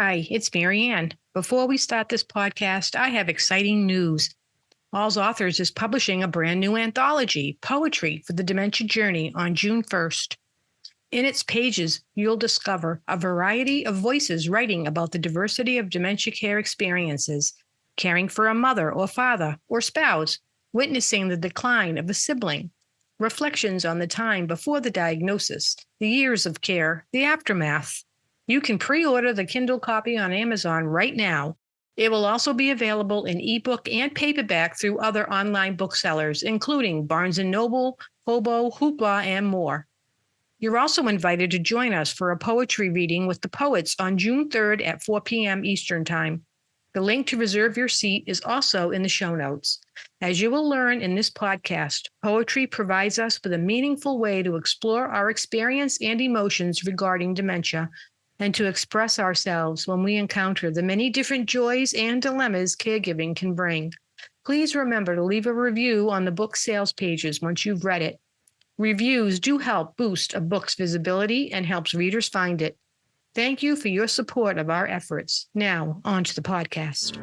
Hi, it's Marianne. Before we start this podcast, I have exciting news. All's Authors is publishing a brand new anthology, Poetry for the Dementia Journey, on June 1st. In its pages, you'll discover a variety of voices writing about the diversity of dementia care experiences, caring for a mother or father or spouse, witnessing the decline of a sibling, reflections on the time before the diagnosis, the years of care, the aftermath. You can pre-order the Kindle copy on Amazon right now. It will also be available in ebook and paperback through other online booksellers, including Barnes & Noble, Hobo, Hoopla, and more. You're also invited to join us for a poetry reading with the poets on June 3rd at 4 p.m. Eastern Time. The link to reserve your seat is also in the show notes. As you will learn in this podcast, poetry provides us with a meaningful way to explore our experience and emotions regarding dementia, and to express ourselves when we encounter the many different joys and dilemmas caregiving can bring. Please remember to leave a review on the book sales pages once you've read it. Reviews do help boost a book's visibility and helps readers find it. Thank you for your support of our efforts. Now, on to the podcast.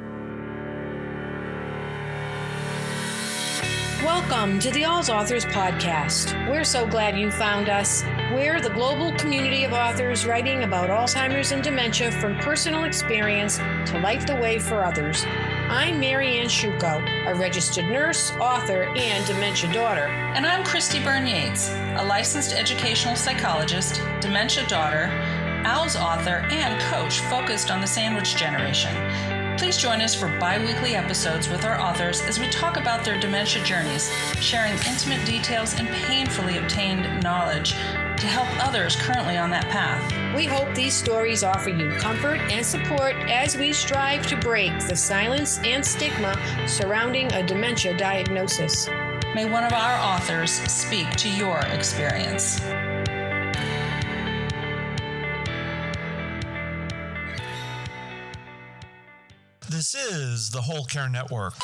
Welcome to the All's Authors podcast. We're so glad you found us. We're the global community of authors writing about Alzheimer's and dementia from personal experience to light the way for others. I'm Marianne Sciucco, a registered nurse, author, and dementia daughter. And I'm Christy Byrne-Yates, a licensed educational psychologist, dementia daughter, Al's author, and coach focused on the sandwich generation. Please join us for bi-weekly episodes with our authors as we talk about their dementia journeys, sharing intimate details and painfully obtained knowledge to help others currently on that path. We hope these stories offer you comfort and support as we strive to break the silence and stigma surrounding a dementia diagnosis. May one of our authors speak to your experience. This is the Whole Care Network.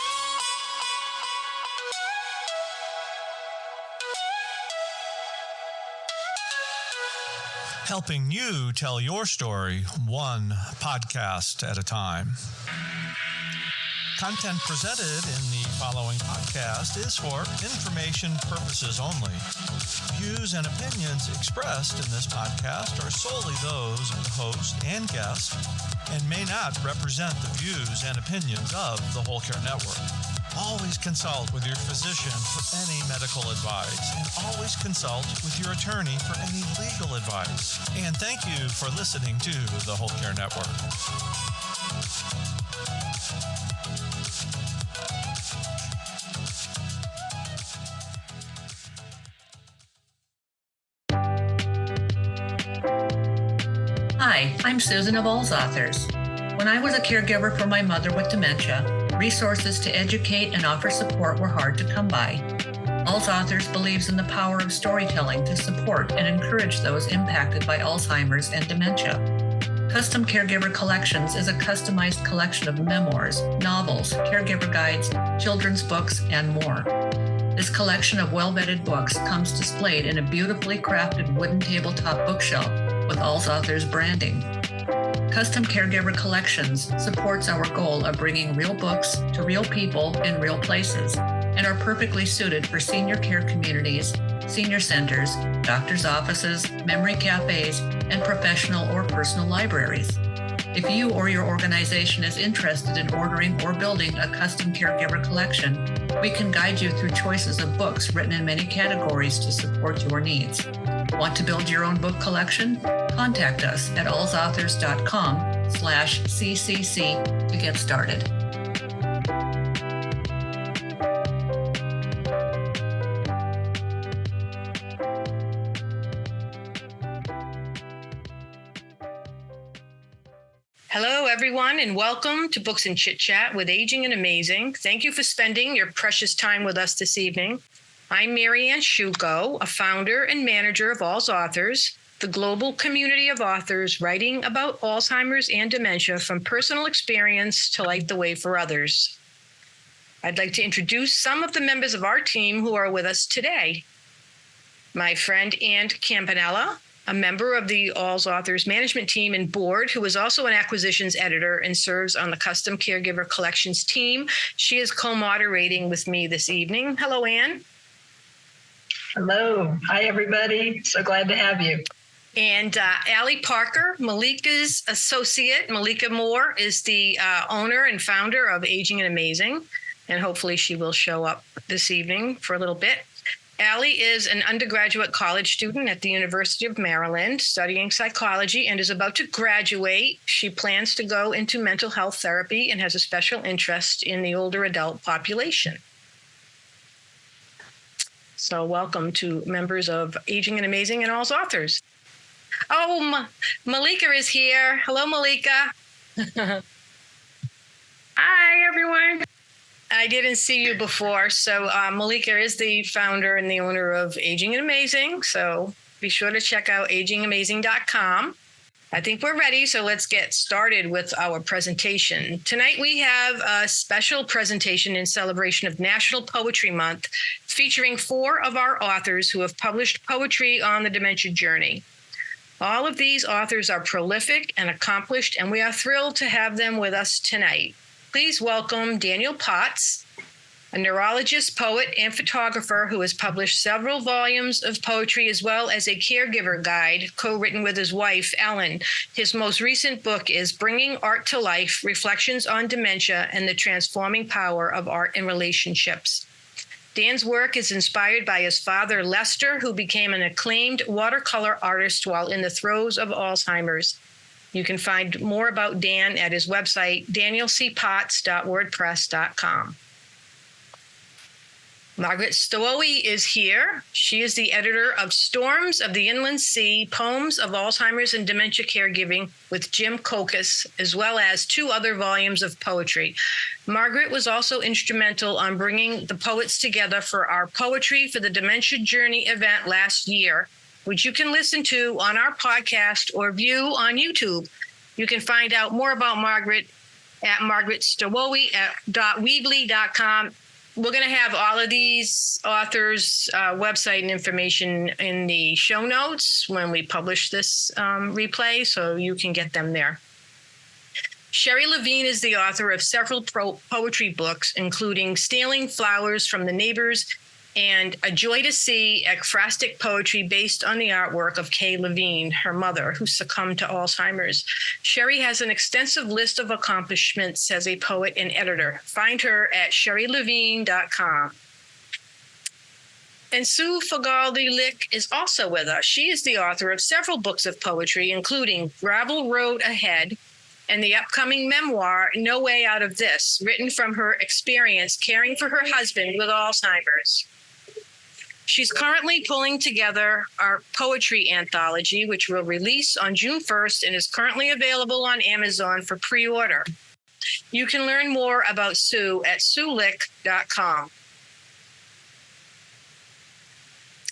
Helping you tell your story one podcast at a time. Content presented in the following podcast is for information purposes only. Views and opinions expressed in this podcast are solely those of the host and guest and may not represent the views and opinions of the Whole Care Network. Always consult with your physician for any medical advice, and always consult with your attorney for any legal advice. And thank you for listening to the Whole Care Network. Hi, I'm Susan of All's Authors. When I was a caregiver for my mother with dementia, resources to educate and offer support were hard to come by. All's Authors believes in the power of storytelling to support and encourage those impacted by Alzheimer's and dementia. Custom Caregiver Collections is a customized collection of memoirs, novels, caregiver guides, children's books, and more. This collection of well-vetted books comes displayed in a beautifully crafted wooden tabletop bookshelf with All's Authors branding. Custom Caregiver Collections supports our goal of bringing real books to real people in real places and are perfectly suited for senior care communities, senior centers, doctors' offices, memory cafes, and professional or personal libraries. If you or your organization is interested in ordering or building a custom caregiver collection, we can guide you through choices of books written in many categories to support your needs. Want to build your own book collection? Contact us at allsauthors.com/ccc to get started. Hello, everyone, and welcome to Books and Chit Chat with Aging and Amazing. Thank you for spending your precious time with us this evening. I'm Marianne Sciucco, a founder and manager of All's Authors, the global community of authors writing about Alzheimer's and dementia from personal experience to light the way for others. I'd like to introduce some of the members of our team who are with us today. My friend Campanella, a member of the All's Authors management team and board, who is also an acquisitions editor and serves on the custom caregiver collections team. She is co-moderating with me this evening. Hello, Anne. Hello. Hi, everybody. So glad to have you. And Allie Parker, Malika's associate. Malika Moore is the owner and founder of Aging and Amazing, and hopefully she will show up this evening for a little bit. Allie is an undergraduate college student at the University of Maryland, studying psychology, and is about to graduate. She plans to go into mental health therapy and has a special interest in the older adult population. So welcome to members of Aging and Amazing and All's Authors. Oh, Malika is here. Hello, Malika. Hi, everyone. I didn't see you before. So Malika is the founder and the owner of Aging and Amazing. So be sure to check out agingamazing.com. I think we're ready. So let's get started with our presentation. Tonight, we have a special presentation in celebration of National Poetry Month, featuring 4 of our authors who have published poetry on the dementia journey. All of these authors are prolific and accomplished, and we are thrilled to have them with us tonight. Please welcome Daniel Potts, a neurologist, poet, and photographer who has published several volumes of poetry as well as a caregiver guide co-written with his wife, Ellen. His most recent book is Bringing Art to Life, Reflections on Dementia and the Transforming Power of Art in Relationships. Dan's work is inspired by his father, Lester, who became an acclaimed watercolor artist while in the throes of Alzheimer's. You can find more about Dan at his website, danielcpotts.wordpress.com. Margaret Stawowy is here. She is the editor of Storms of the Inland Sea, Poems of Alzheimer's and Dementia Caregiving with Jim Kokos, as well as 2 other volumes of poetry. Margaret was also instrumental on bringing the poets together for our Poetry for the Dementia Journey event last year, which you can listen to on our podcast or view on YouTube. You can find out more about Margaret at margaretstawowy.weebly.com. We're going to have all of these authors' website and information in the show notes when we publish this replay, so you can get them there. Sherri Levine is the author of several poetry books, including Stealing Flowers from the Neighbors and A Joy to See, ekphrastic poetry based on the artwork of Kay Levine, her mother, who succumbed to Alzheimer's. Sherri has an extensive list of accomplishments as a poet and editor. Find her at sherrilevine.com. And Sue Fagalde Lick is also with us. She is the author of several books of poetry, including Gravel Road Ahead and the upcoming memoir, No Way Out of This, written from her experience caring for her husband with Alzheimer's. She's currently pulling together our poetry anthology, which will release on June 1st and is currently available on Amazon for pre-order. You can learn more about Sue at suelick.com.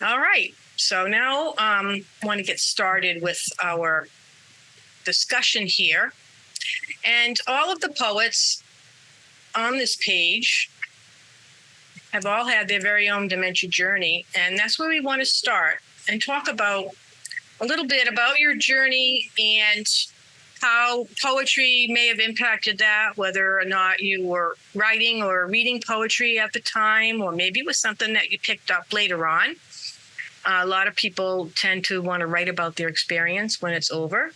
All right, so now I want to get started with our discussion here. And all of the poets on this page have all had their very own dementia journey. And that's where we want to start and talk about a little bit about your journey and how poetry may have impacted that, whether or not you were writing or reading poetry at the time, or maybe it was something that you picked up later on. A lot of people tend to want to write about their experience when it's over.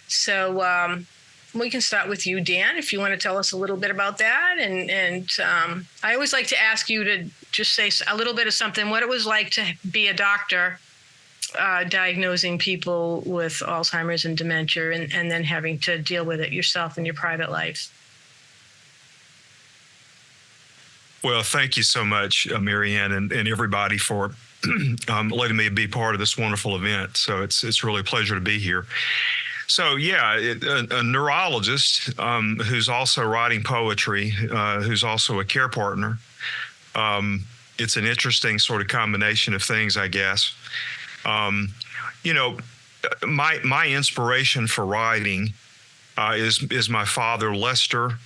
So we can start with you, Dan, if you want to tell us a little bit about that. And I always like to ask you to just say a little bit of something, what it was like to be a doctor diagnosing people with Alzheimer's and dementia, and then having to deal with it yourself in your private life. Well, thank you so much, Marianne, and everybody for letting me be part of this wonderful event. So it's really a pleasure to be here. So, yeah, a neurologist who's also writing poetry, who's also a care partner. It's an interesting sort of combination of things, I guess. You know, my inspiration for writing is my father, Lester,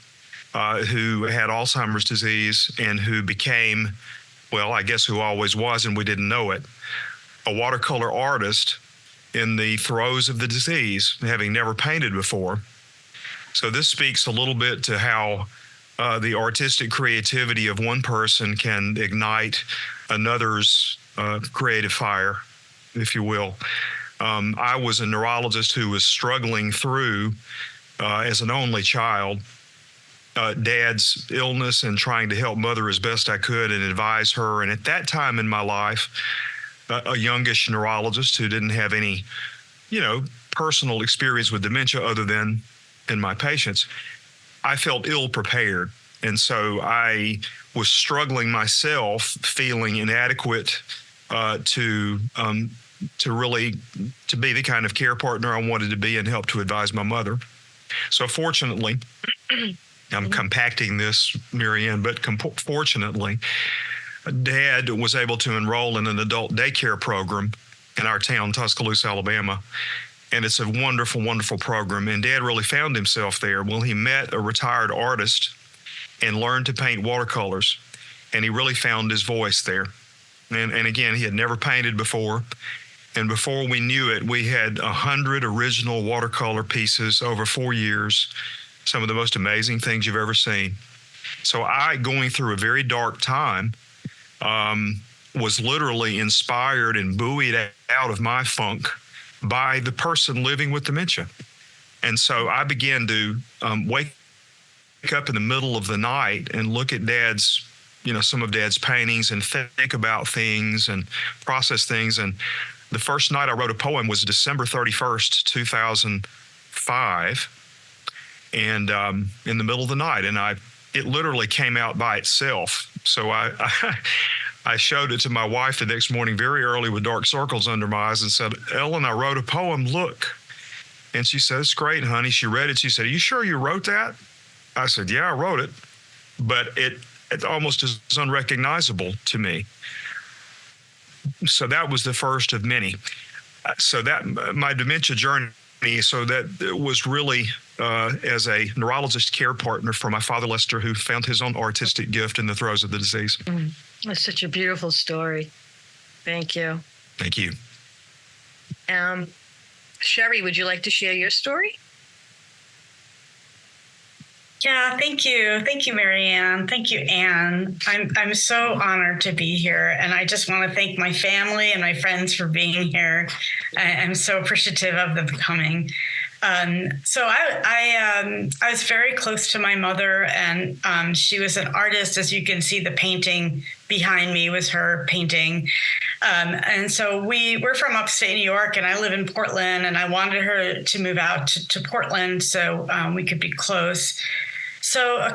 who had Alzheimer's disease and who became, well, I guess who always was, and we didn't know it, a watercolor artist in the throes of the disease, having never painted before. So this speaks a little bit to how the artistic creativity of one person can ignite another's creative fire, if you will. I was a neurologist who was struggling through, as an only child, Dad's illness and trying to help Mother as best I could and advise her. And at that time in my life, a youngish neurologist who didn't have any, personal experience with dementia other than in my patients, I felt ill prepared. And so I was struggling myself, feeling inadequate to be the kind of care partner I wanted to be and help to advise my mother. So fortunately, I'm compacting this, Marianne, but fortunately, Dad was able to enroll in an adult daycare program in our town, Tuscaloosa, Alabama. And it's a wonderful, wonderful program. And Dad really found himself there. Well, he met a retired artist and learned to paint watercolors. And he really found his voice there. And again, he had never painted before. And before we knew it, we had 100 original watercolor pieces over 4 years. Some of the most amazing things you've ever seen. So I, going through a very dark time, was literally inspired and buoyed out of my funk by the person living with dementia. And so I began to wake up in the middle of the night and look at Dad's, some of Dad's paintings and think about things and process things. And the first night I wrote a poem was December 31st, 2005. And in the middle of the night, and it literally came out by itself. So I showed it to my wife the next morning very early with dark circles under my eyes and said, Ellen, I wrote a poem, look. And she said, it's great, honey. She read it. She said, are you sure you wrote that? I said, yeah, I wrote it. But it almost is unrecognizable to me. So that was the first of many. So that my dementia journey, so that was really as a neurologist care partner for my father, Lester, who found his own artistic gift in the throes of the disease. That's such a beautiful story. Thank you. Thank you. Sherri, would you like to share your story? Yeah, thank you. Thank you, Marianne. Thank you, Anne. I'm so honored to be here. And I just want to thank my family and my friends for being here. I'm so appreciative of them coming. So I was very close to my mother, and she was an artist. As you can see, the painting behind me was her painting. And so we're from upstate New York, and I live in Portland, and I wanted her to move out to Portland so we could be close. So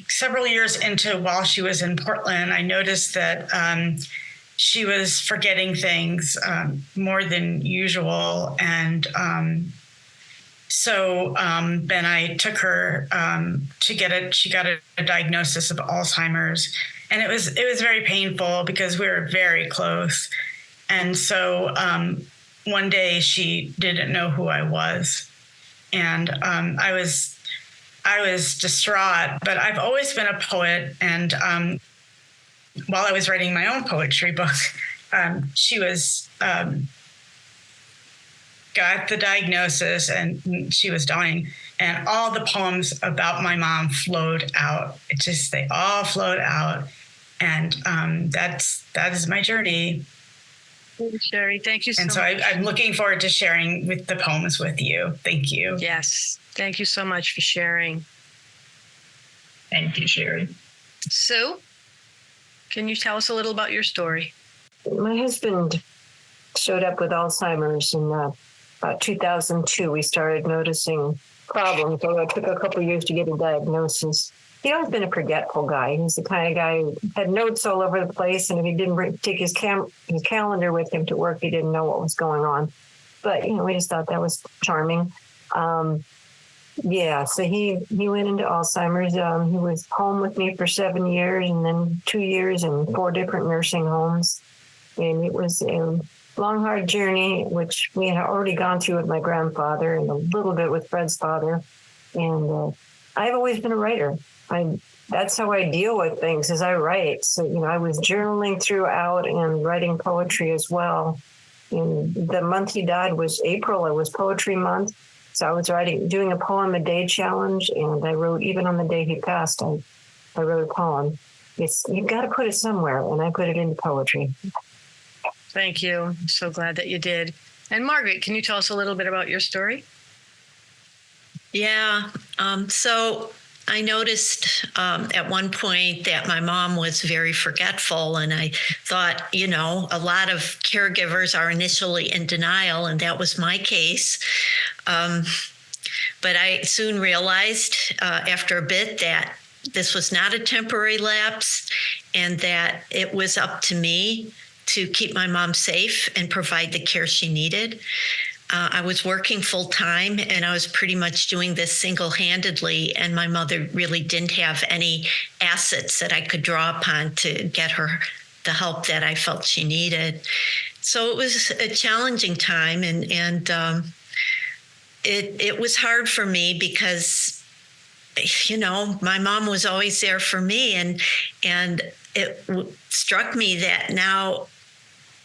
several years into while she was in Portland, I noticed that she was forgetting things more than usual. And so then I took her she got a diagnosis of Alzheimer's, and it was very painful because we were very close. And so one day she didn't know who I was, and I was distraught. But I've always been a poet, and while I was writing my own poetry book, she was got the diagnosis and she was dying, and all the poems about my mom flowed out. They all flowed out, and that is my journey. Sherri, thank you so much. And so I'm looking forward to sharing with the poems with you. Thank you. Yes, thank you so much for sharing. Thank you, Sherri. Sue, can you tell us a little about your story? My husband showed up with Alzheimer's in about 2002. We started noticing problems, although it took a couple of years to get a diagnosis. He'd always been a forgetful guy. He's the kind of guy who had notes all over the place, and if he didn't take his calendar with him to work, he didn't know what was going on. But, we just thought that was charming. So he went into Alzheimer's. He was home with me for 7 years, and then 2 years in 4 different nursing homes. And it was a long, hard journey, which we had already gone through with my grandfather and a little bit with Fred's father. And I've always been a writer. That's how I deal with things, is I write. So, I was journaling throughout and writing poetry as well. And the month he died was April. It was Poetry Month. So I was doing a poem a day challenge, and I wrote, even on the day he passed, I wrote a poem. You've got to put it somewhere, and I put it into poetry. Thank you. I'm so glad that you did. And Margaret, can you tell us a little bit about your story? Yeah. So I noticed at one point that my mom was very forgetful, and I thought, a lot of caregivers are initially in denial, and that was my case. But I soon realized after a bit that this was not a temporary lapse, and that it was up to me to keep my mom safe and provide the care she needed. I was working full time, and I was pretty much doing this single-handedly, and my mother really didn't have any assets that I could draw upon to get her the help that I felt she needed. So it was a challenging time, and it was hard for me because, my mom was always there for me, and it struck me that now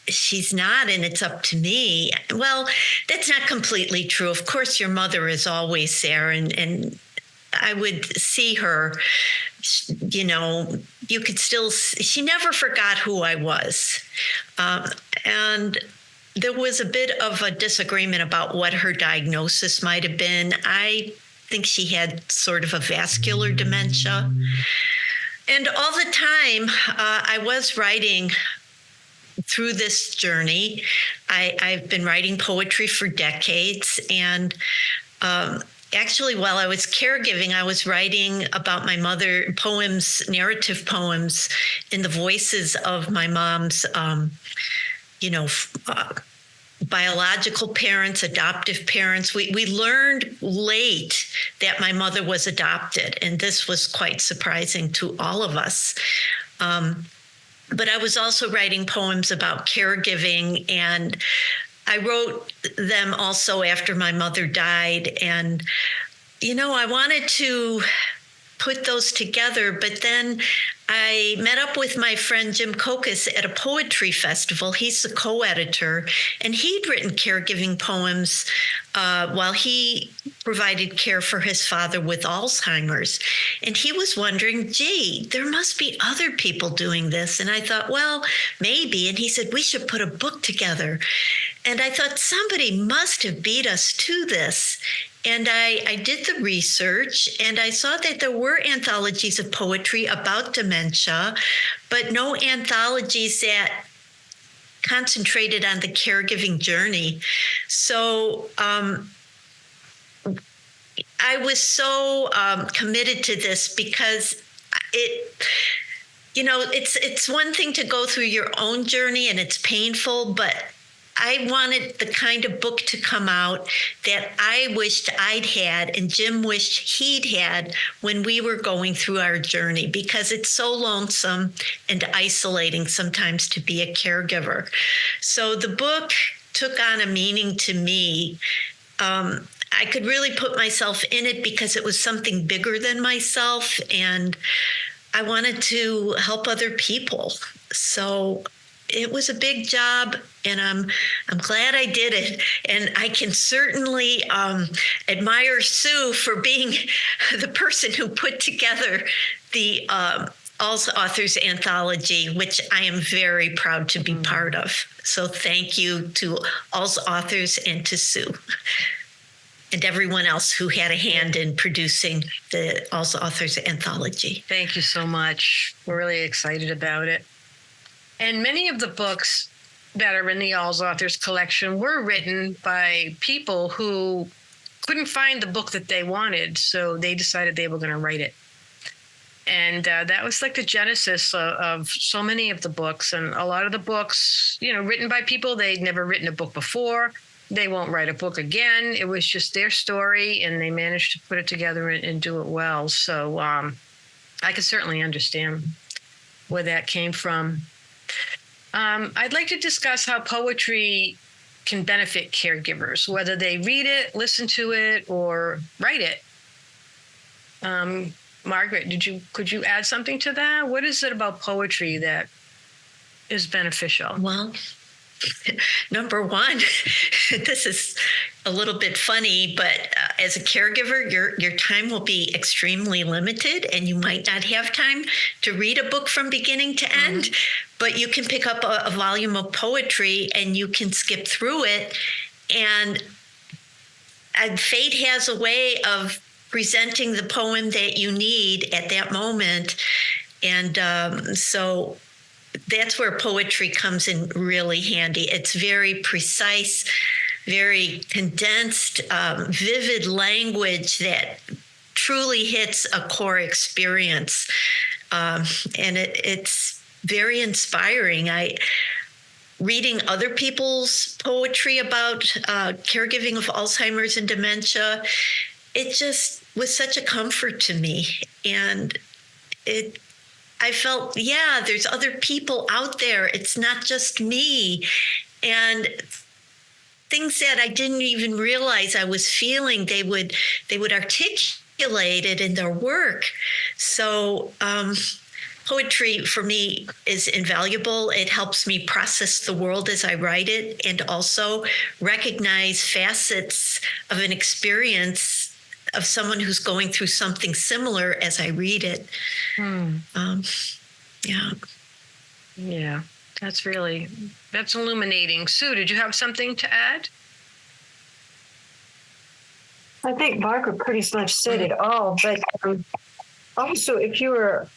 she's not, and it's up to me. Well, that's not completely true. Of course, your mother is always there, and I would see her, you could still, she never forgot who I was. And there was a bit of a disagreement about what her diagnosis might have been. I think she had sort of a vascular dementia. And all the time, I was writing through this journey. I've been writing poetry for decades. And actually, while I was caregiving, I was writing about my mother, poems, narrative poems, in the voices of my mom's, biological parents, adoptive parents. We learned late that my mother was adopted, and this was quite surprising to all of us. But I was also writing poems about caregiving, and I wrote them also after my mother died. And, I wanted to put those together, but then I met up with my friend Jim Kokos at a poetry festival. He's the co-editor, and he'd written caregiving poems while he provided care for his father with Alzheimer's. And he was wondering, gee, there must be other people doing this. And I thought, well, maybe. And he said, we should put a book together. And I thought, somebody must have beat us to this. And I did the research, and I saw that there were anthologies of poetry about dementia, but no anthologies that concentrated on the caregiving journey. So I was so committed to this because it's one thing to go through your own journey, and it's painful, but I wanted the kind of book to come out that I wished I'd had and Jim wished he'd had when we were going through our journey, because it's so lonesome and isolating sometimes to be a caregiver. So the book took on a meaning to me. I could really put myself in it because it was something bigger than myself, and I wanted to help other people. So it was a big job, and I'm glad I did it. And I can certainly admire Sue for being the person who put together the All's Authors Anthology, which I am very proud to be part of. So thank you to All's Authors and to Sue and everyone else who had a hand in producing the All's Authors Anthology. Thank you so much. We're really excited about it. And many of the books that are in the All's Authors collection were written by people who couldn't find the book that they wanted, so they decided they were going to write it. And that was like the genesis of so many of the books. And a lot of the books, written by people, they'd never written a book before. They won't write a book again. It was just their story, and they managed to put it together and do it well. So I can certainly understand where that came from. I'd like to discuss how poetry can benefit caregivers, whether they read it, listen to it, or write it. Margaret, could you add something to that? What is it about poetry that is beneficial? Well, Number one, this is a little bit funny, but as a caregiver, your time will be extremely limited, and you might not have time to read a book from beginning to end, but you can pick up a volume of poetry and you can skip through it. And fate has a way of presenting the poem that you need at that moment. And so that's where poetry comes in really handy. It's very precise, very condensed, vivid language that truly hits a core experience. And it's very inspiring. Reading other people's poetry about caregiving of Alzheimer's and dementia, it just was such a comfort to me. And I felt, yeah, there's other people out there. It's not just me. And things that I didn't even realize I was feeling, they would articulate it in their work. So poetry for me is invaluable. It helps me process the world as I write it, and also recognize facets of an experience of someone who's going through something similar as I read it. Yeah, that's illuminating. Sue, did you have something to add? I think Margaret pretty much said it all, but also if you were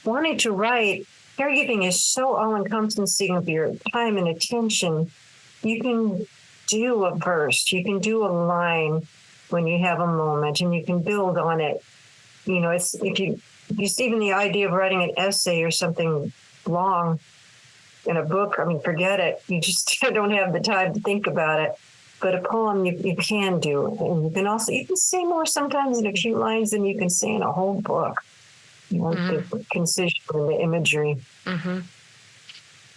wanting to write, caregiving is so all-encompassing of your time and attention. You can do a verse, you can do a line when you have a moment, and you can build on it. You know, it's if you even the idea of writing an essay or something long in a book, I mean, forget it. You just don't have the time to think about it. But a poem you can do, and you can say more sometimes in a few lines than you can say in a whole book. You know, the concision and the imagery.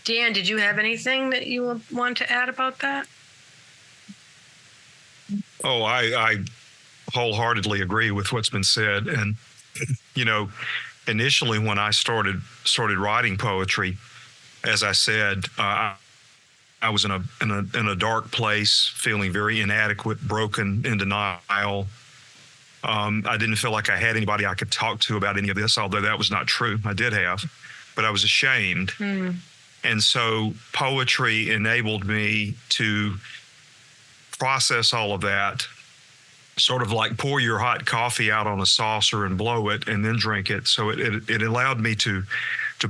Dan, did you have anything that you want to add about that? Oh, I wholeheartedly agree with what's been said. And, you know, initially when I started writing poetry, as I said, I was in a dark place, feeling very inadequate, broken, in denial. I didn't feel like I had anybody I could talk to about any of this, although that was not true. I did have, but I was ashamed. And so poetry enabled me to process all of that, sort of like pour your hot coffee out on a saucer and blow it and then drink it. So it allowed me to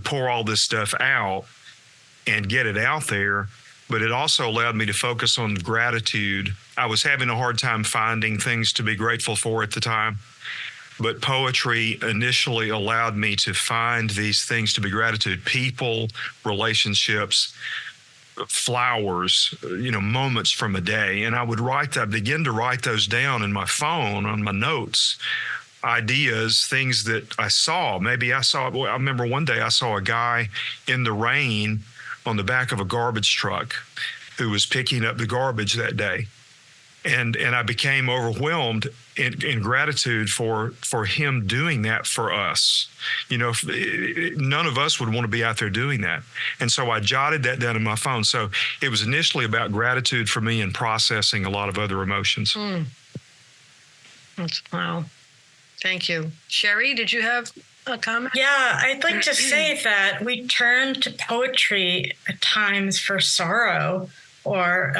pour all this stuff out and get it out there. But it also allowed me to focus on gratitude. I was having a hard time finding things to be grateful for at the time. But poetry initially allowed me to find these things to be gratitude: people, relationships, flowers, moments from a day. And I begin to write those down in my phone, on my notes, ideas, things that I saw. I remember one day I saw a guy in the rain on the back of a garbage truck who was picking up the garbage that day. And I became overwhelmed in gratitude for him doing that for us. None of us would want to be out there doing that. And so I jotted that down in my phone. So it was initially about gratitude for me and processing a lot of other emotions. Wow. Thank you. Sherri, did you have a comment? Yeah, I'd like to say that we turn to poetry at times for sorrow or,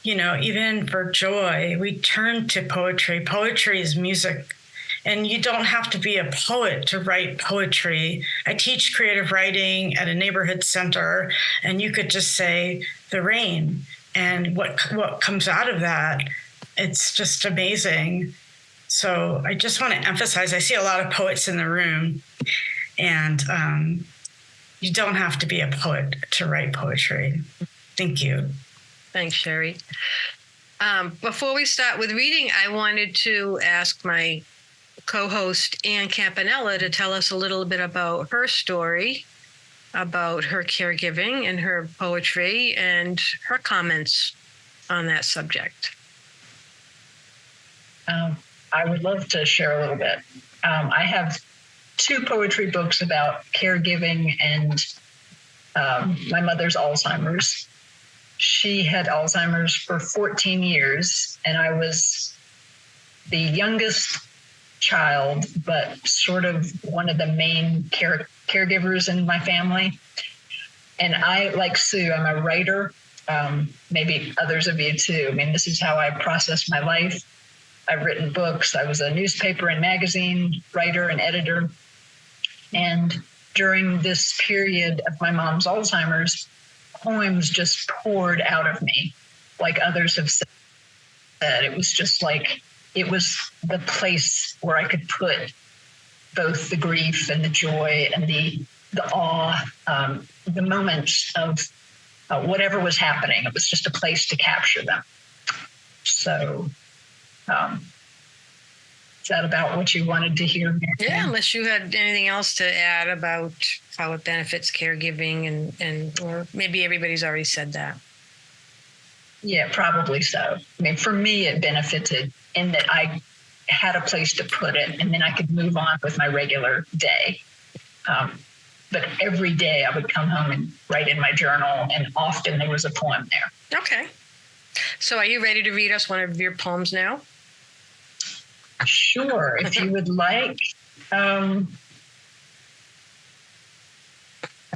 even for joy. We turn to poetry. Poetry is music, and you don't have to be a poet to write poetry. I teach creative writing at a neighborhood center, and you could just say the rain, and what comes out of that, it's just amazing. So I just want to emphasize, I see a lot of poets in the room, and you don't have to be a poet to write poetry. Thank you. Thanks, Sherri. Before we start with reading, I wanted to ask my co-host, Anne Campanella, to tell us a little bit about her story, about her caregiving and her poetry, and her comments on that subject. I would love to share a little bit. I have 2 poetry books about caregiving and my mother's Alzheimer's. She had Alzheimer's for 14 years, and I was the youngest child, but sort of one of the main caregivers in my family. And I, like Sue, I'm a writer. Maybe others of you too. I mean, this is how I process my life. I've written books. I was a newspaper and magazine writer and editor. And during this period of my mom's Alzheimer's, poems just poured out of me, like others have said. It was just like, it was the place where I could put both the grief and the joy and the awe, the moments of whatever was happening. It was just a place to capture them. So, is that about what you wanted to hear, Marianne? Yeah, unless you had anything else to add about how it benefits caregiving and or maybe everybody's already said that. Yeah, probably so. I mean, for me, it benefited in that I had a place to put it, and then I could move on with my regular day. But every day I would come home and write in my journal, and often there was a poem there. Okay. So are you ready to read us one of your poems now? Sure, if you would like.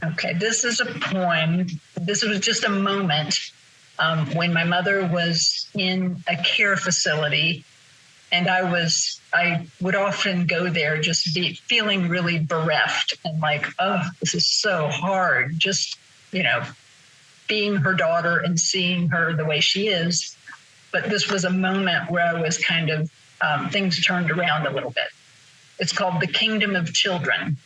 Okay, this is a poem. This was just a moment when my mother was in a care facility, and I would often go there just feeling really bereft and like, oh, this is so hard. Just, being her daughter and seeing her the way she is. But this was a moment where I was kind of, things turned around a little bit. It's called The Kingdom of Children.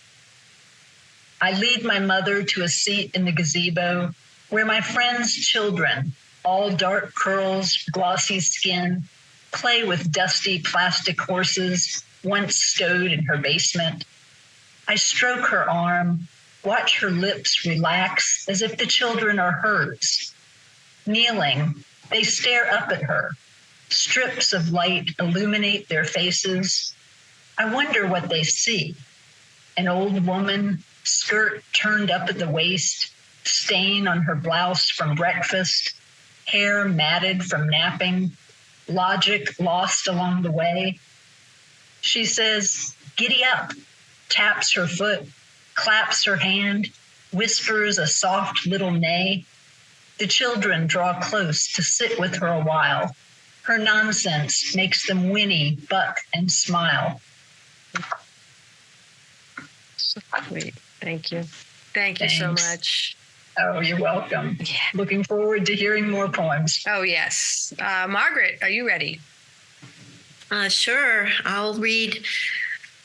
I lead my mother to a seat in the gazebo where my friends' children, all dark curls, glossy skin, play with dusty plastic horses once stowed in her basement. I stroke her arm, watch her lips relax as if the children are hers. Kneeling, they stare up at her. Strips of light illuminate their faces. I wonder what they see. An old woman, skirt turned up at the waist, stain on her blouse from breakfast, hair matted from napping, logic lost along the way. She says, "Giddy up," taps her foot, claps her hand, whispers a soft little neigh. The children draw close to sit with her a while. Her nonsense makes them whinny, buck, and smile. Sweet. Thank you. Thank you so much. Oh, you're welcome. Yeah. Looking forward to hearing more poems. Oh, yes. Margaret, are you ready? Sure. I'll read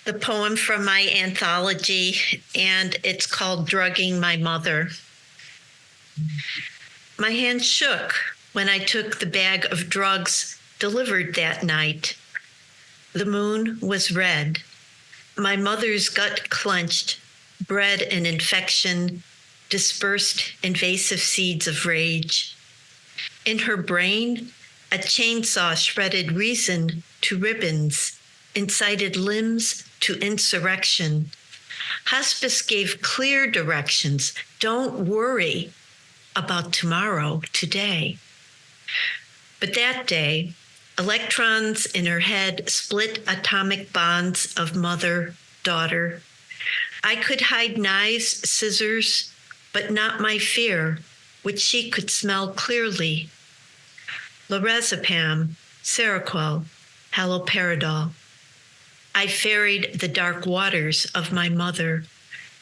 the poem from my anthology, and it's called Drugging My Mother. My hand shook when I took the bag of drugs delivered that night. The moon was red. My mother's gut clenched, bred an infection, dispersed invasive seeds of rage. In her brain, a chainsaw shredded reason to ribbons, incited limbs to insurrection. Hospice gave clear directions. Don't worry about tomorrow, today. But that day, electrons in her head split atomic bonds of mother, daughter. I could hide knives, scissors, but not my fear, which she could smell clearly. Lorazepam, Seroquel, haloperidol. I ferried the dark waters of my mother,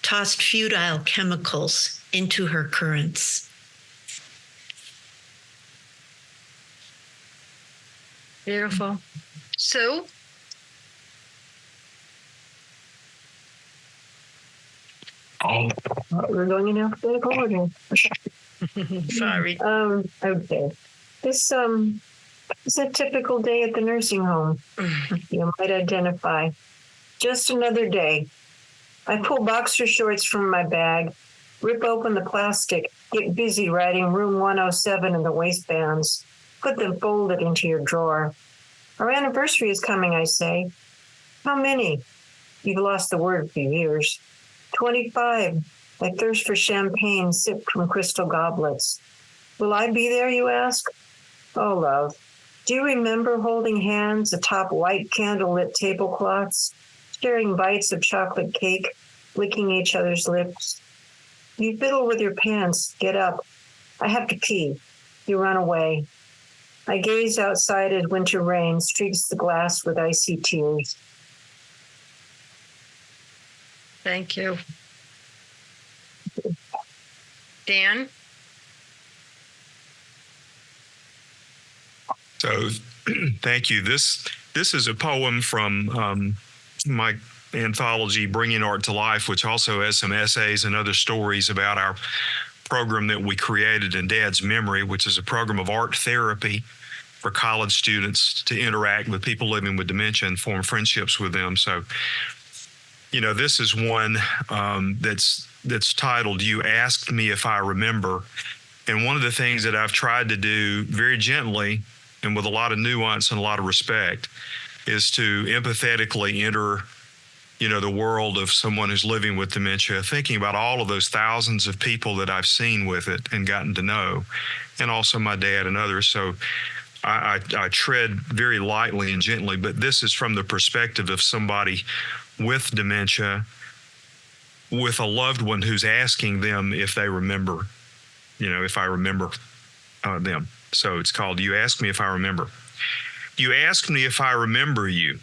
tossed futile chemicals into her currents. Beautiful. Sue? We're going in alphabetical order. Sorry. Okay. This is a typical day at the nursing home. You might identify. Just another day. I pull boxer shorts from my bag, rip open the plastic, get busy writing room 107 in the waistbands, put them folded into your drawer. Our anniversary is coming, I say. How many? You've lost the word a few years. 25. I thirst for champagne sipped from crystal goblets. Will I be there, you ask? Oh, love, do you remember holding hands atop white candlelit tablecloths, sharing bites of chocolate cake, licking each other's lips? You fiddle with your pants, get up. I have to pee. You run away. I gaze outside as winter rain streaks the glass with icy tears. Thank you. Dan? So, thank you. This is a poem from my anthology, Bringing Art to Life, which also has some essays and other stories about our program that we created in Dad's memory, which is a program of art therapy for college students to interact with people living with dementia and form friendships with them. So, this is one that's titled, You Asked Me If I Remember. And one of the things that I've tried to do very gently and with a lot of nuance and a lot of respect is to empathetically enter, the world of someone who's living with dementia, thinking about all of those thousands of people that I've seen with it and gotten to know, and also my dad and others. So I tread very lightly and gently, but this is from the perspective of somebody with dementia, with a loved one who's asking them if they remember, if I remember them. So it's called, You Ask Me If I Remember. You ask me if I remember you.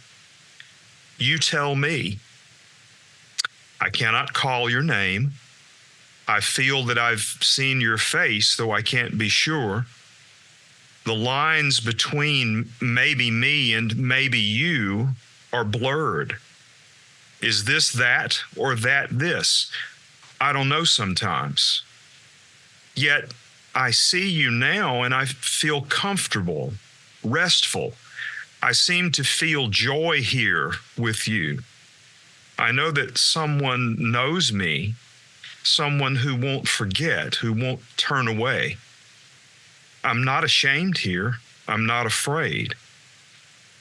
You tell me. I cannot call your name. I feel that I've seen your face, though I can't be sure. The lines between maybe me and maybe you are blurred. Is this that or that this? I don't know sometimes. Yet I see you now and I feel comfortable, restful. I seem to feel joy here with you. I know that someone knows me, someone who won't forget, who won't turn away. I'm not ashamed here. I'm not afraid.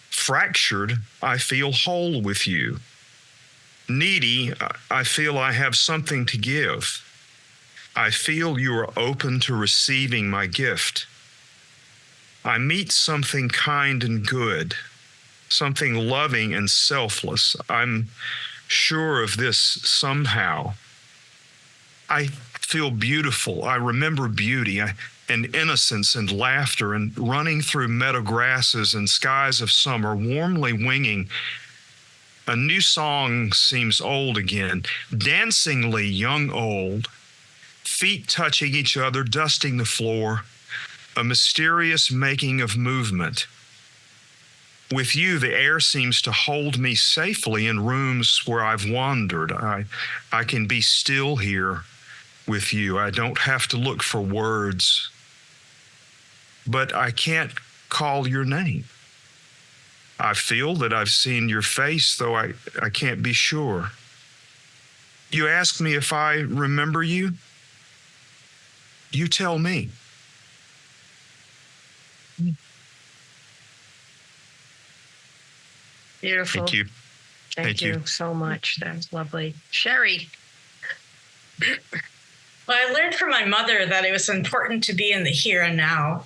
Fractured, I feel whole with you. Needy, I feel I have something to give. I feel you are open to receiving my gift. I meet something kind and good, something loving and selfless. I'm sure of this somehow. I feel beautiful. I remember beauty and innocence and laughter and running through meadow grasses and skies of summer, warmly winging. A new song seems old again, dancingly young old, feet touching each other, dusting the floor, a mysterious making of movement. With you, the air seems to hold me safely in rooms where I've wandered. I can be still here with you. I don't have to look for words, but I can't call your name. I feel that I've seen your face, though I can't be sure. You ask me if I remember you? You tell me. Beautiful. Thank you. Thank you so much. That was lovely. Sherri. Well, I learned from my mother that it was important to be in the here and now.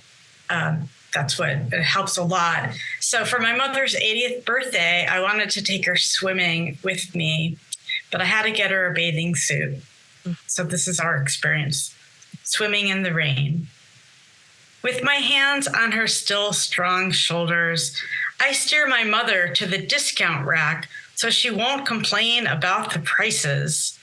That's what it helps a lot. So for my mother's 80th birthday, I wanted to take her swimming with me, but I had to get her a bathing suit. So this is our experience, swimming in the rain. With my hands on her still strong shoulders, I steer my mother to the discount rack so she won't complain about the prices.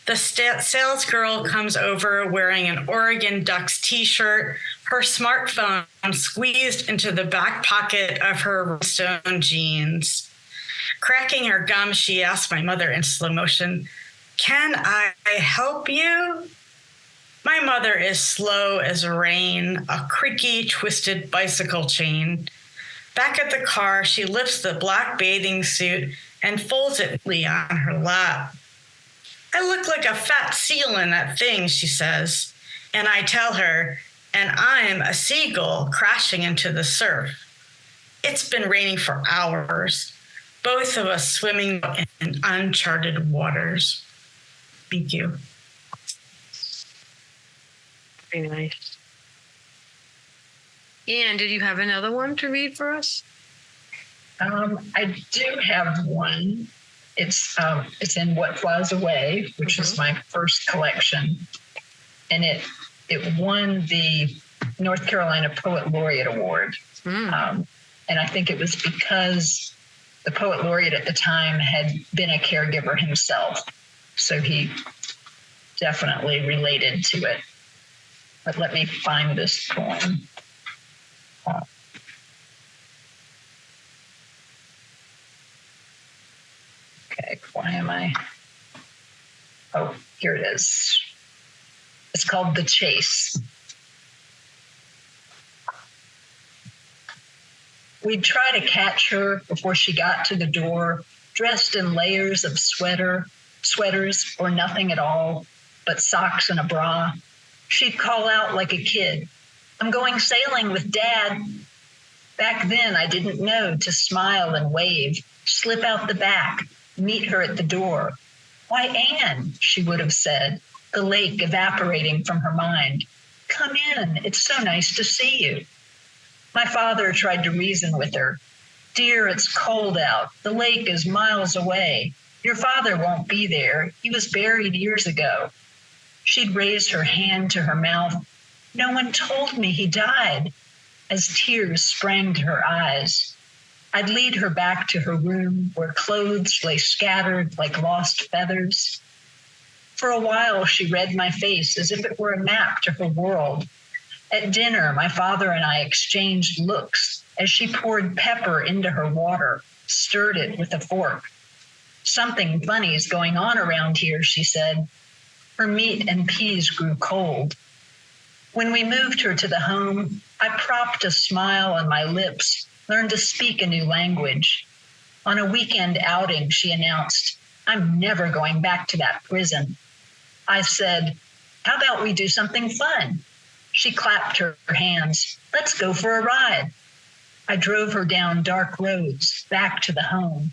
The sales girl comes over wearing an Oregon Ducks t-shirt, her smartphone squeezed into the back pocket of her rhinestone jeans. Cracking her gum, she asks my mother in slow motion, "Can I help you?" My mother is slow as rain, a creaky, twisted bicycle chain. Back at the car, she lifts the black bathing suit and folds it on her lap. "I look like a fat seal in that thing," she says. And I tell her, and I'm a seagull crashing into the surf. It's been raining for hours, both of us swimming in uncharted waters. Thank you. Very nice. Anne, did you have another one to read for us? I do have one. It's in What Flies Away, which is my first collection, and it won the North Carolina Poet Laureate Award. And I think it was because the Poet Laureate at the time had been a caregiver himself, so he definitely related to it. But let me find this poem. Okay, why am I? Oh, here it is. It's called The Chase. We'd try to catch her before she got to the door, dressed in layers of sweaters or nothing at all, but socks and a bra. She'd call out like a kid, "I'm going sailing with Dad." Back then, I didn't know to smile and wave, slip out the back, meet her at the door. "Why, Anne," she would have said, the lake evaporating from her mind. "Come in, it's so nice to see you." My father tried to reason with her. "Dear, it's cold out. The lake is miles away. Your father won't be there. He was buried years ago." She'd raise her hand to her mouth. "No one told me he died," as tears sprang to her eyes. I'd lead her back to her room where clothes lay scattered like lost feathers. For a while, she read my face as if it were a map to her world. At dinner, my father and I exchanged looks as she poured pepper into her water, stirred it with a fork. "Something funny is going on around here," she said. Her meat and peas grew cold. When we moved her to the home, I propped a smile on my lips, learned to speak a new language. On a weekend outing, she announced, "I'm never going back to that prison." I said, "How about we do something fun?" She clapped her hands. "Let's go for a ride." I drove her down dark roads back to the home.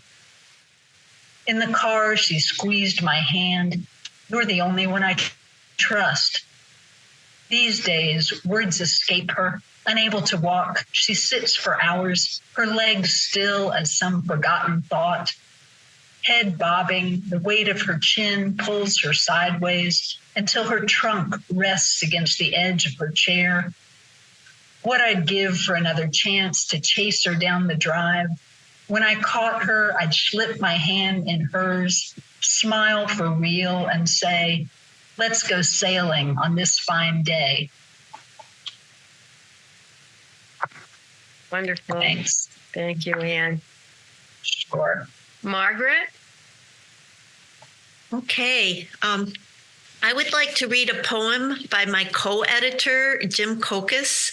In the car, she squeezed my hand. "You're the only one I trust." These days, words escape her. Unable to walk, she sits for hours, her legs still as some forgotten thought. Head bobbing, the weight of her chin pulls her sideways until her trunk rests against the edge of her chair. What I'd give for another chance to chase her down the drive. When I caught her, I'd slip my hand in hers, smile for real, and say, "Let's go sailing on this fine day." Wonderful. Thanks. Thank you, Anne. Sure. Margaret? Okay. I would like to read a poem by my co-editor, Jim Kokis,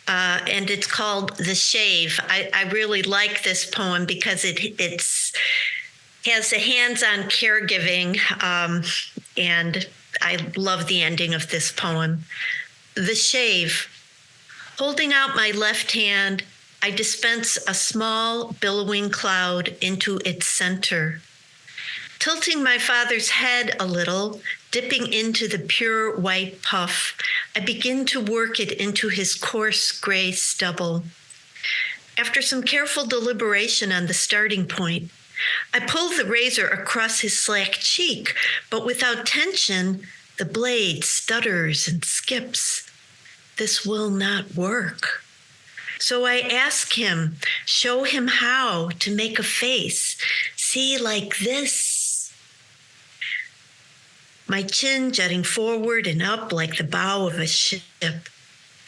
and it's called The Shave. I really like this poem because it's has a hands-on caregiving, and I love the ending of this poem. The Shave. Holding out my left hand, I dispense a small billowing cloud into its center. Tilting my father's head a little, dipping into the pure white puff, I begin to work it into his coarse gray stubble. After some careful deliberation on the starting point, I pull the razor across his slack cheek, but without tension, the blade stutters and skips. This will not work. So I ask him, show him how to make a face. See, like this. My chin jutting forward and up like the bow of a ship.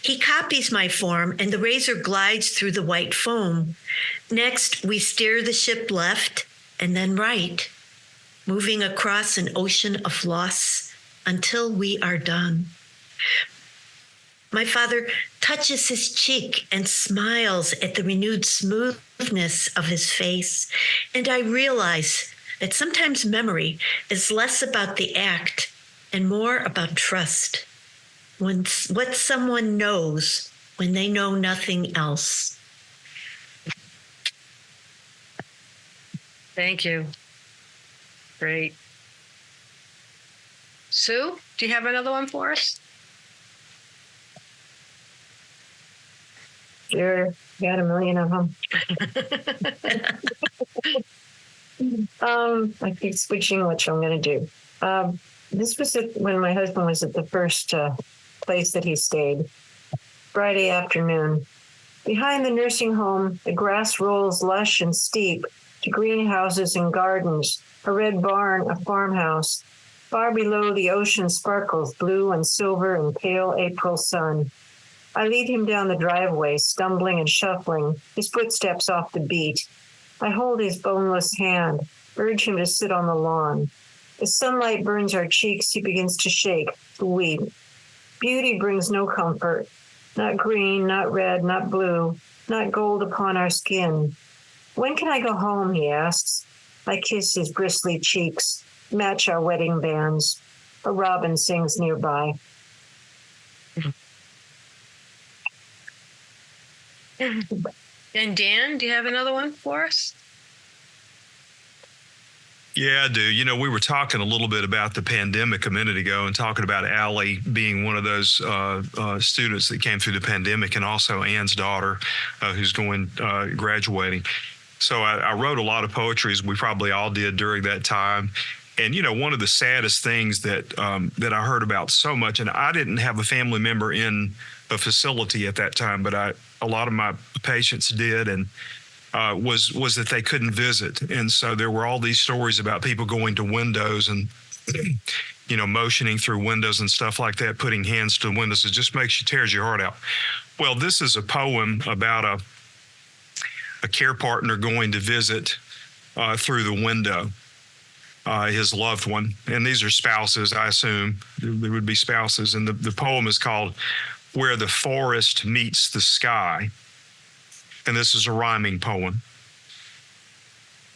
He copies my form and the razor glides through the white foam. Next, we steer the ship left and then right, moving across an ocean of loss until we are done. My father touches his cheek and smiles at the renewed smoothness of his face, and I realize that sometimes memory is less about the act and more about trust. What someone knows when they know nothing else. Thank you. Great. Sue, do you have another one for us? Sure, got a million of them. I keep switching which I'm going to do. This was when my husband was at the first place that he stayed. Friday afternoon. Behind the nursing home, the grass rolls lush and steep to greenhouses and gardens, a red barn, a farmhouse. Far below, the ocean sparkles blue and silver in pale April sun. I lead him down the driveway, stumbling and shuffling, his footsteps off the beat. I hold his boneless hand, urge him to sit on the lawn. As sunlight burns our cheeks, he begins to shake, to weep. Beauty brings no comfort. Not green, not red, not blue, not gold upon our skin. When can I go home, he asks. I kiss his bristly cheeks, match our wedding bands. A robin sings nearby. And Dan, do you have another one for us? Yeah, I do. You know, we were talking a little bit about the pandemic a minute ago and talking about Allie being one of those students that came through the pandemic, and also Ann's daughter who's graduating. So I wrote a lot of poetry, as we probably all did during that time. And, you know, one of the saddest things that I heard about so much, and I didn't have a family member in a facility at that time, but a lot of my patients did, and was that they couldn't visit. And so there were all these stories about people going to windows and, you know, motioning through windows and stuff like that, putting hands to the windows. It just tears your heart out. Well, this is a poem about a care partner going to visit through the window his loved one. And these are spouses, I assume. They would be spouses. And the poem is called Where the Forest Meets the Sky. And this is a rhyming poem.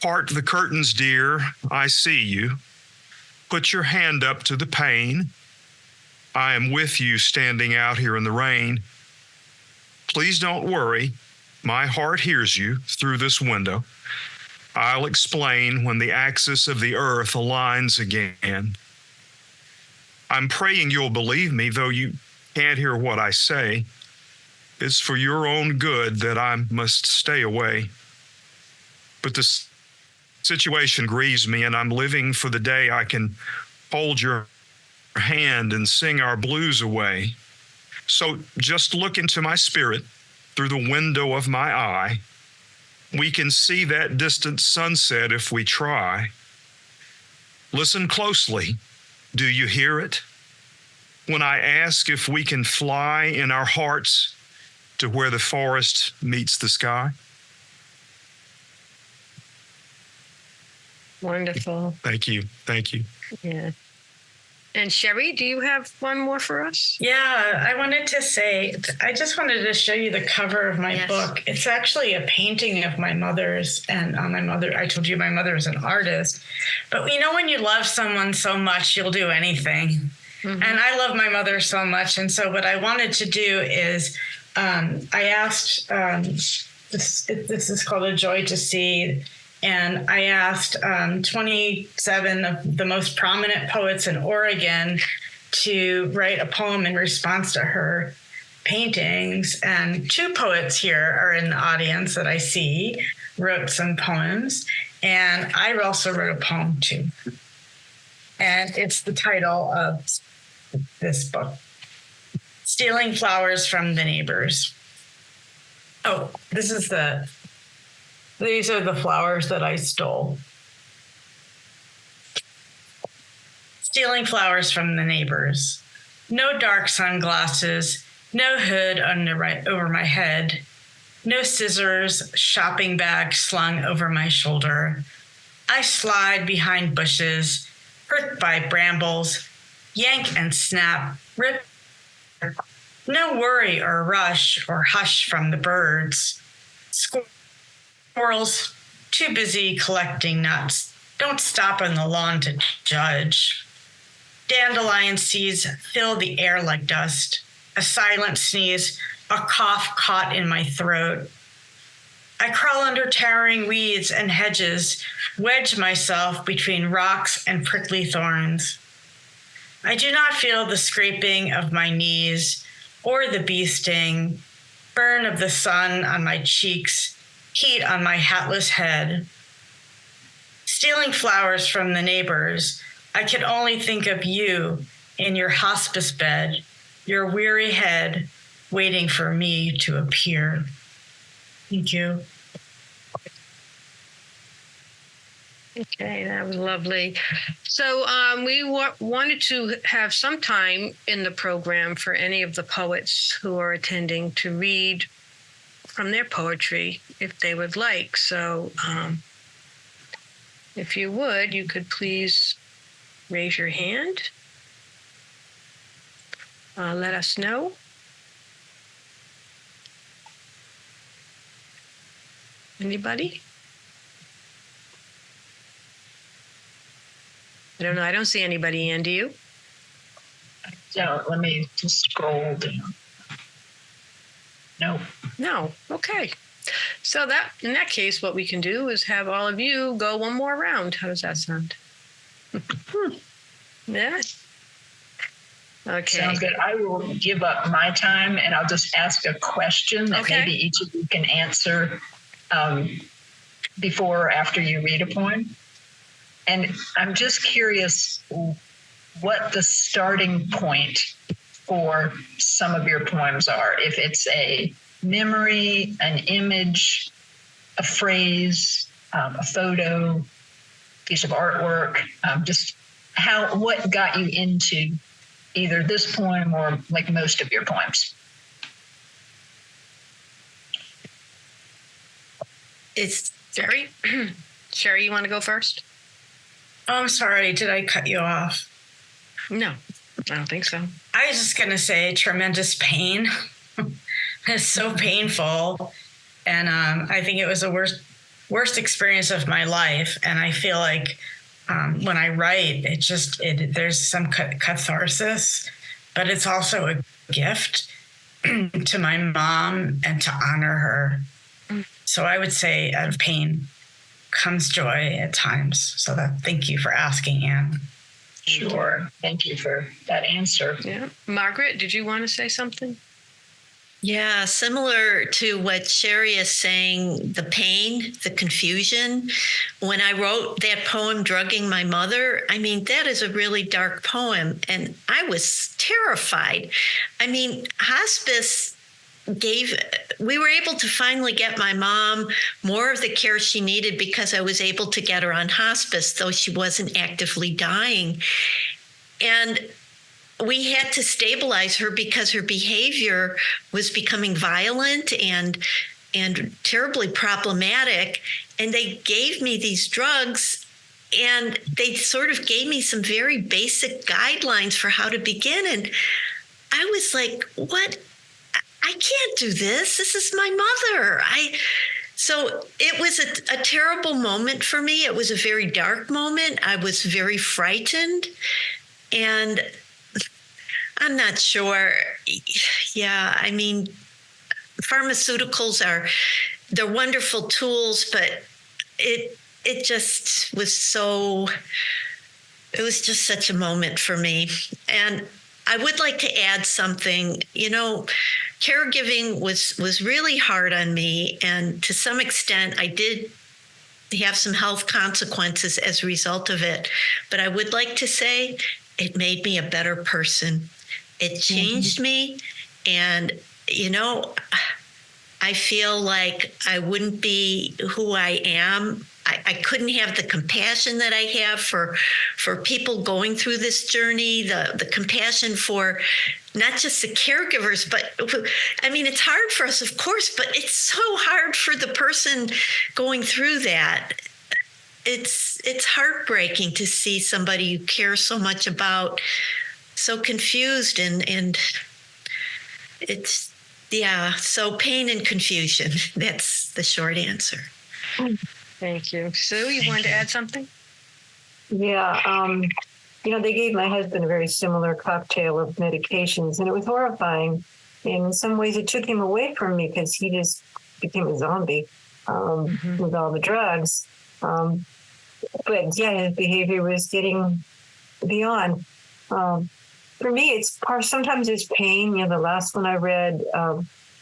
Part the curtains, dear, I see you. Put your hand up to the pane. I am with you standing out here in the rain. Please don't worry. My heart hears you through this window. I'll explain when the axis of the earth aligns again. I'm praying you'll believe me, though you can't hear what I say. It's for your own good that I must stay away. But this situation grieves me, and I'm living for the day I can hold your hand and sing our blues away. So just look into my spirit through the window of my eye. We can see that distant sunset if we try. Listen closely. Do you hear it? When I ask if we can fly in our hearts to where the forest meets the sky. Wonderful. Thank you. Thank you. Yeah. And Sherri, do you have one more for us? Yeah, I wanted to say, I just wanted to show you the cover of my book. It's actually a painting of my mother's, and my mother, I told you my mother is an artist, but you know, when you love someone so much, you'll do anything. Mm-hmm. And I love my mother so much. And so what I wanted to do is, I asked, this is called A Joy to See, and I asked 27 of the most prominent poets in Oregon to write a poem in response to her paintings. And 2 poets here are in the audience that I see, wrote some poems. And I also wrote a poem too. And it's the title of this book, Stealing Flowers from the Neighbors. Oh, these are the flowers that I stole. Stealing flowers from the neighbors. No dark sunglasses, no hood over my head, no scissors, shopping bag slung over my shoulder. I slide behind bushes, hurt by brambles, yank and snap, rip. No worry or rush or hush from the birds. Squirrels, too busy collecting nuts, don't stop on the lawn to judge. Dandelion seeds fill the air like dust. A silent sneeze, a cough caught in my throat. I crawl under towering weeds and hedges, wedge myself between rocks and prickly thorns. I do not feel the scraping of my knees or the bee sting. burn of the sun on my cheeks, heat on my hatless head. Stealing flowers from the neighbors, I could only think of you in your hospice bed, your weary head waiting for me to appear. Thank you. Okay, that was lovely. So we wanted to have some time in the program for any of the poets who are attending to read from their poetry if they would like. So if you would, you could please raise your hand. Let us know. Anybody? I don't know. I don't see anybody, Ann. Do you? So let me just scroll down. No. No. Okay. So in that case, what we can do is have all of you go one more round. How does that sound? Yeah. Okay. Sounds good. I will give up my time and I'll just ask a question that maybe each of you can answer before or after you read a poem. And I'm just curious what the starting point for some of your poems are. If it's a memory, an image, a phrase, a photo, piece of artwork, just what got you into either this poem or like most of your poems? It's Sherri. Sherri, you want to go first? Oh, I'm sorry. Did I cut you off? No, I don't think so. I was just going to say tremendous pain. It's so painful. And I think it was the worst experience of my life. And I feel like when I write, there's some catharsis, but it's also a gift to my mom and to honor her. So I would say out of pain comes joy at times. So thank you for asking, Anne. Sure. Thank you for that answer. Yeah. Margaret, did you want to say something? Yeah, similar to what Sherri is saying, the pain, the confusion. When I wrote that poem, Drugging My Mother, I mean, that is a really dark poem. And I was terrified. I mean, hospice we were able to finally get my mom more of the care she needed because I was able to get her on hospice, though she wasn't actively dying. And we had to stabilize her because her behavior was becoming violent and terribly problematic. And they gave me these drugs, and they sort of gave me some very basic guidelines for how to begin. And I was like, what? I can't do this. This is my mother. So it was a terrible moment for me. It was a very dark moment. I was very frightened. And I'm not sure. Yeah, I mean, pharmaceuticals they're wonderful tools, but it just was it was just such a moment for me. And I would like to add something. You know, caregiving was really hard on me. And to some extent, I did have some health consequences as a result of it. But I would like to say it made me a better person. It changed me. And, you know, I feel like I wouldn't be who I am. I couldn't have the compassion that I have for people going through this journey, the compassion for not just the caregivers, but I mean, it's hard for us, of course, but it's so hard for the person going through that. It's heartbreaking to see somebody you care so much about so confused and it's, yeah, so pain and confusion. That's the short answer. Thank you. Sue, you wanted to add something? Yeah. You know, they gave my husband a very similar cocktail of medications, and it was horrifying. In some ways, it took him away from me because he just became a zombie with all the drugs. But yeah, his behavior was getting beyond. For me, sometimes it's pain. You know, the last one I read,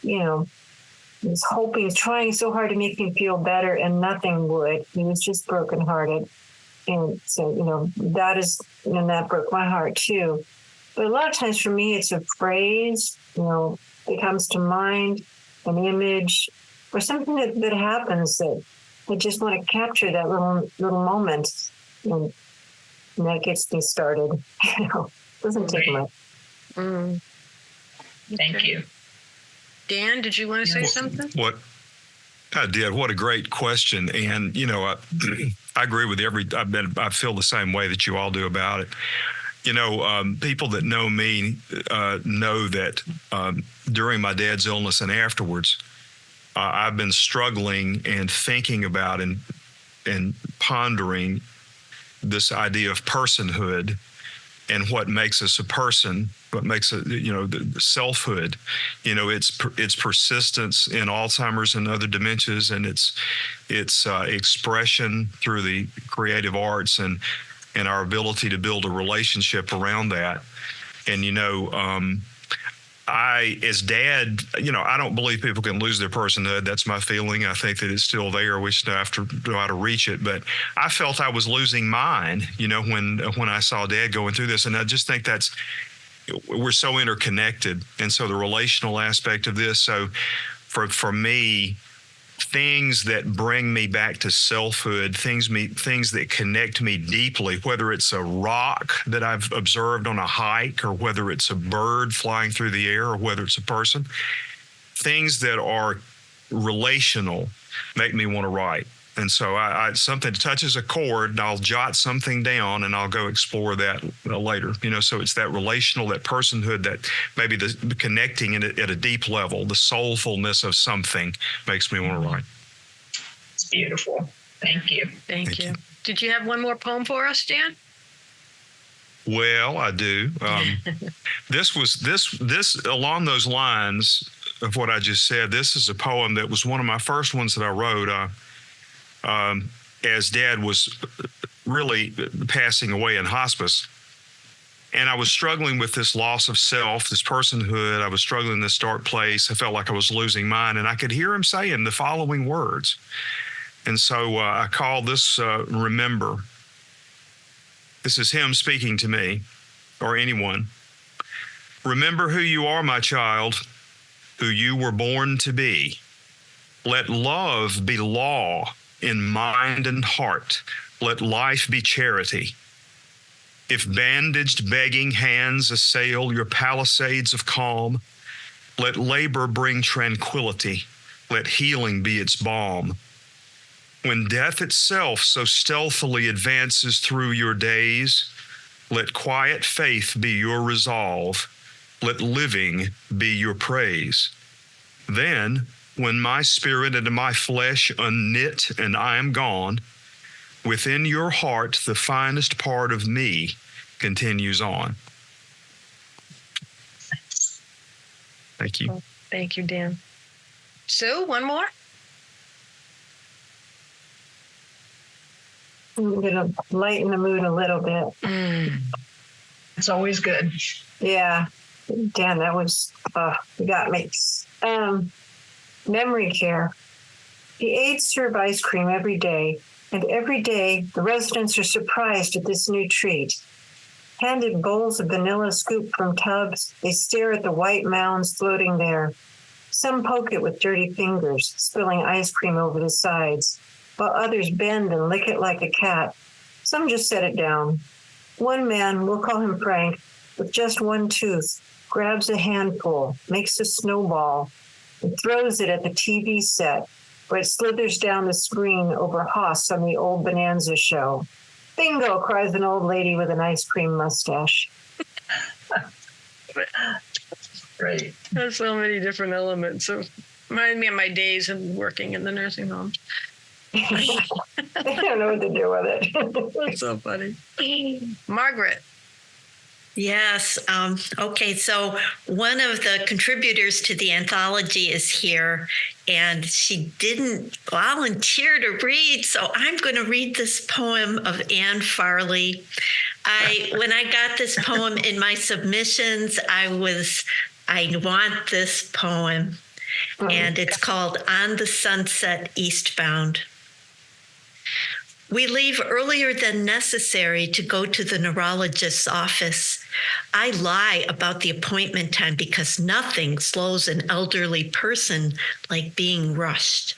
he was hoping, trying so hard to make me feel better, and nothing would. He was just brokenhearted. And so, that broke my heart too. But a lot of times for me, it's a phrase, that comes to mind, an image, or something that happens that I just want to capture that little moment. And that gets me started. Doesn't take much. Thank you. Dan, did you want to say something? What I did. What a great question. And, I agree with I feel the same way that you all do about it. People that know me know that during my dad's illness and afterwards, I've been struggling and thinking about and pondering this idea of personhood and what makes us a person, what makes it, the selfhood. It's persistence in Alzheimer's and other dementias, and it's expression through the creative arts and our ability to build a relationship around that. And, as dad, I don't believe people can lose their personhood. That's my feeling. I think that it's still there. We still have to know how to reach it. But I felt I was losing mine, when I saw Dad going through this. And I just think we're so interconnected. And so the relational aspect of this. So for me, things that bring me back to selfhood, things that connect me deeply, whether it's a rock that I've observed on a hike, or whether it's a bird flying through the air, or whether it's a person, things that are relational make me want to write. And so something touches a chord, I'll jot something down and I'll go explore that later. So it's that relational, that personhood, that maybe the connecting at a deep level, the soulfulness of something makes me want to write. It's beautiful. Thank you. Thank you. Did you have one more poem for us, Dan? Well, I do. This along those lines of what I just said. This is a poem that was one of my first ones that I wrote. As Dad was really passing away in hospice. And I was struggling with this loss of self, this personhood. I was struggling in this dark place. I felt like I was losing mine. And I could hear him saying the following words. And so I called this Remember. This is him speaking to me, or anyone. Remember who you are, my child, who you were born to be. Let love be law in mind and heart. Let life be charity. If bandaged, begging hands assail your palisades of calm, let labor bring tranquility. Let healing be its balm. When death itself so stealthily advances through your days, let quiet faith be your resolve. Let living be your praise. Then, when my spirit and my flesh unknit and I am gone, within your heart the finest part of me continues on. Thank you. Thank you, Dan. Sue, one more? I'm going to lighten the mood a little bit. It's always good. Yeah. Dan, that was, you got me. Memory care. The aides serve ice cream every day, and every day the residents are surprised at this new treat. Handed bowls of vanilla scooped from tubs, they stare at the white mounds floating there. Some poke it with dirty fingers, spilling ice cream over the sides, while others bend and lick it like a cat. Some just set it down. One man, we'll call him Frank, with just one tooth, grabs a handful, makes a snowball, and throws it at the TV set, where it slithers down the screen over Haas on the old Bonanza show. Bingo, cries an old lady with an ice cream mustache. Great. There's so many different elements. So remind me of my days of working in the nursing home. I don't know what to do with it. That's so funny. Margaret. Yes. Okay. So one of the contributors to the anthology is here, and she didn't volunteer to read. So I'm going to read this poem of Anne Farley. When I got this poem in my submissions, I want this poem. and it's called On the Sunset Eastbound. We leave earlier than necessary to go to the neurologist's office. I lie about the appointment time because nothing slows an elderly person like being rushed.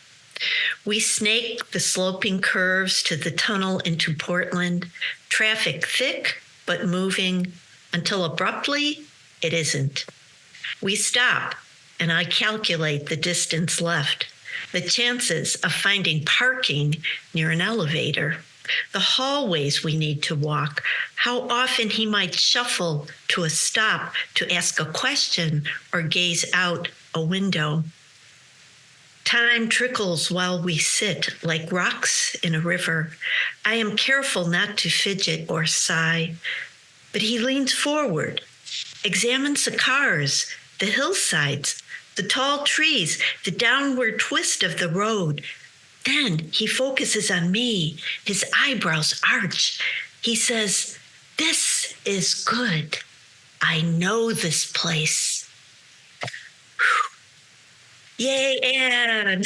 We snake the sloping curves to the tunnel into Portland, traffic thick but moving, until abruptly it isn't. We stop, and I calculate the distance left, the chances of finding parking near an elevator, the hallways we need to walk, how often he might shuffle to a stop to ask a question or gaze out a window. Time trickles while we sit like rocks in a river. I am careful not to fidget or sigh, but he leans forward, examines the cars, the hillsides, the tall trees, the downward twist of the road. Then he focuses on me, his eyebrows arch. He says, "This is good. I know this place." Yay, Anne.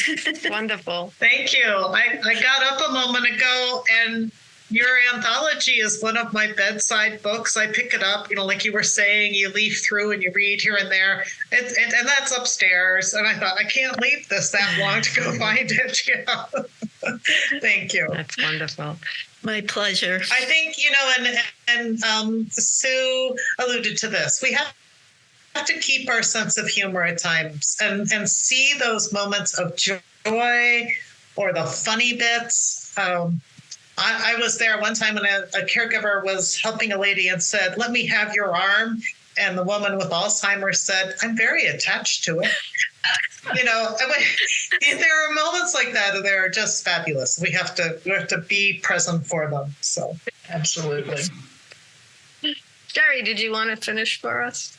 Wonderful. Thank you. I got up a moment ago, and your anthology is one of my bedside books. I pick it up, like you were saying, you leaf through and you read here and there. And that's upstairs. And I thought, I can't leave this that long to go find it. Thank you. That's wonderful. My pleasure. I think, and Sue alluded to this. We have to keep our sense of humor at times and see those moments of joy or the funny bits. I was there one time when a caregiver was helping a lady and said, "Let me have your arm." And the woman with Alzheimer's said, "I'm very attached to it." There are moments like that that are just fabulous. We have to be present for them. So absolutely. Sherri, did you want to finish for us?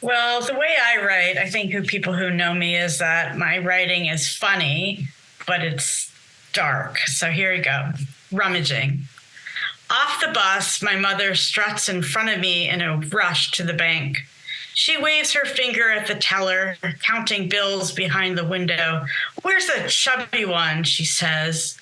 Well, the way I write, I think people who know me is that my writing is funny, but it's dark. So here we go. Rummaging. Off the bus, my mother struts in front of me in a rush to the bank. She waves her finger at the teller, counting bills behind the window. "Where's the chubby one?" she says.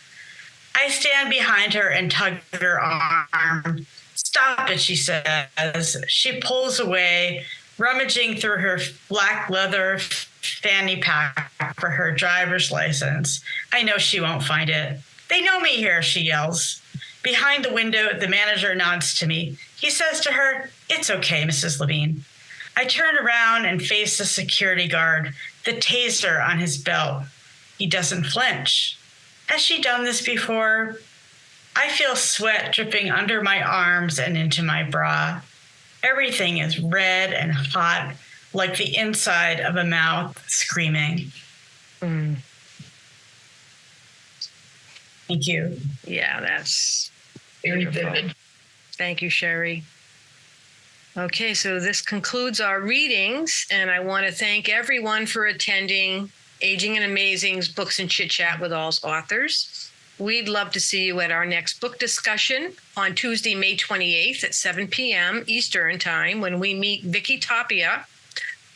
I stand behind her and tug her arm. "Stop it," she says. She pulls away, rummaging through her black leather fanny pack for her driver's license. I know she won't find it. "They know me here," she yells. Behind the window, the manager nods to me. He says to her, "It's okay, Mrs. Levine." I turn around and face the security guard, the taser on his belt. He doesn't flinch. Has she done this before? I feel sweat dripping under my arms and into my bra. Everything is red and hot, like the inside of a mouth screaming. Mm. Thank you. Yeah, that's Very beautiful. vivid. Thank you, Sherri. Okay, so this concludes our readings, and I want to thank everyone for attending Aging and Amazing's Books and Chit Chat with All's Authors. We'd love to see you at our next book discussion on Tuesday, May 28th at 7 p.m. Eastern Time, when we meet Vicky Tapia,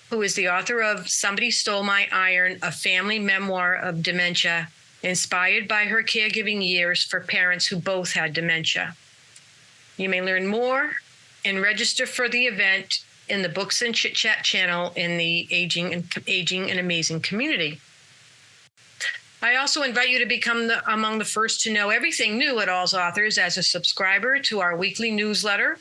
who is the author of Somebody Stole My Iron, a family memoir of dementia, inspired by her caregiving years for parents who both had dementia. You may learn more and register for the event in the Books and Chit Chat channel in the Aging and Amazing community. I also invite you to become among the first to know everything new at All's Authors as a subscriber to our weekly newsletter.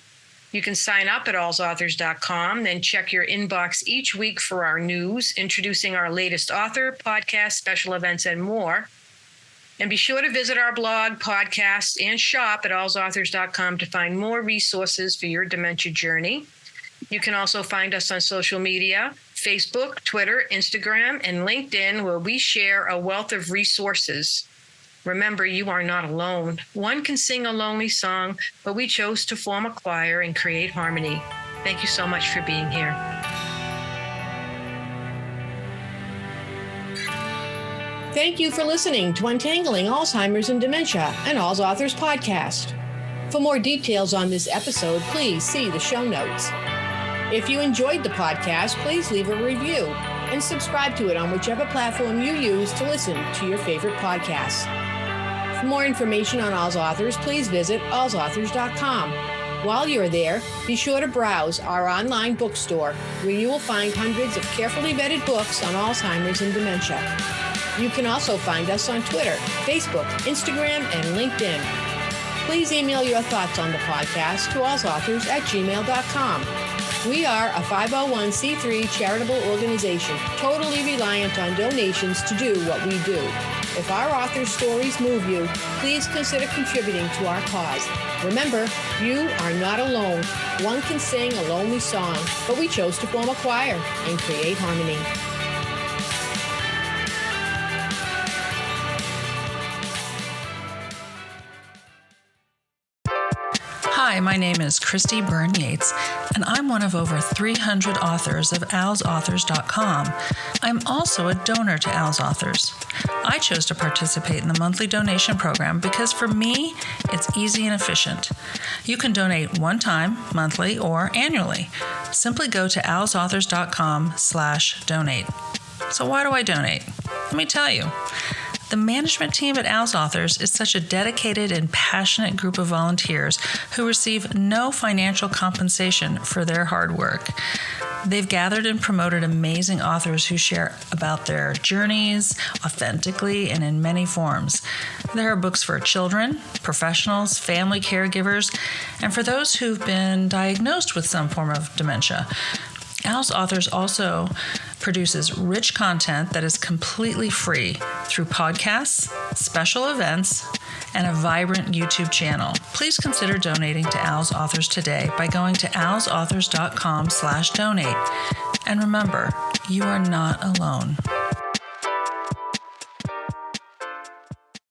You can sign up at allsauthors.com, then check your inbox each week for our news, introducing our latest author, podcast, special events, and more. And be sure to visit our blog, podcast, and shop at allsauthors.com to find more resources for your dementia journey. You can also find us on social media, Facebook, Twitter, Instagram, and LinkedIn, where we share a wealth of resources. Remember, you are not alone. One can sing a lonely song, but we chose to form a choir and create harmony. Thank you so much for being here. Thank you for listening to Untangling Alzheimer's and Dementia, an All's Authors podcast. For more details on this episode, please see the show notes. If you enjoyed the podcast, please leave a review. and subscribe to it on whichever platform you use to listen to your favorite podcasts. For more information on Al's Authors, please visit alsauthors.com. While you're there, be sure to browse our online bookstore, where you will find hundreds of carefully vetted books on Alzheimer's and dementia. You can also find us on Twitter, Facebook, Instagram, and LinkedIn. Please email your thoughts on the podcast to allsauthors@gmail.com. We are a 501c3 charitable organization, totally reliant on donations to do what we do. If our authors' stories move you, please consider contributing to our cause. Remember, you are not alone. One can sing a lonely song, but we chose to form a choir and create harmony. Hi, my name is Christy Byrne Yates, and I'm one of over 300 authors of alsauthors.com. I'm also a donor to Al's Authors. I chose to participate in the monthly donation program because for me, it's easy and efficient. You can donate one time, monthly, or annually. Simply go to alsauthors.com/donate. So why do I donate? Let me tell you. The management team at Al's Authors is such a dedicated and passionate group of volunteers who receive no financial compensation for their hard work. They've gathered and promoted amazing authors who share about their journeys authentically and in many forms. There are books for children, professionals, family caregivers, and for those who've been diagnosed with some form of dementia. Al's Authors also produces rich content that is completely free through podcasts, special events, and a vibrant YouTube channel. Please consider donating to Al's Authors today by going to alsauthors.com/donate. And remember, you are not alone.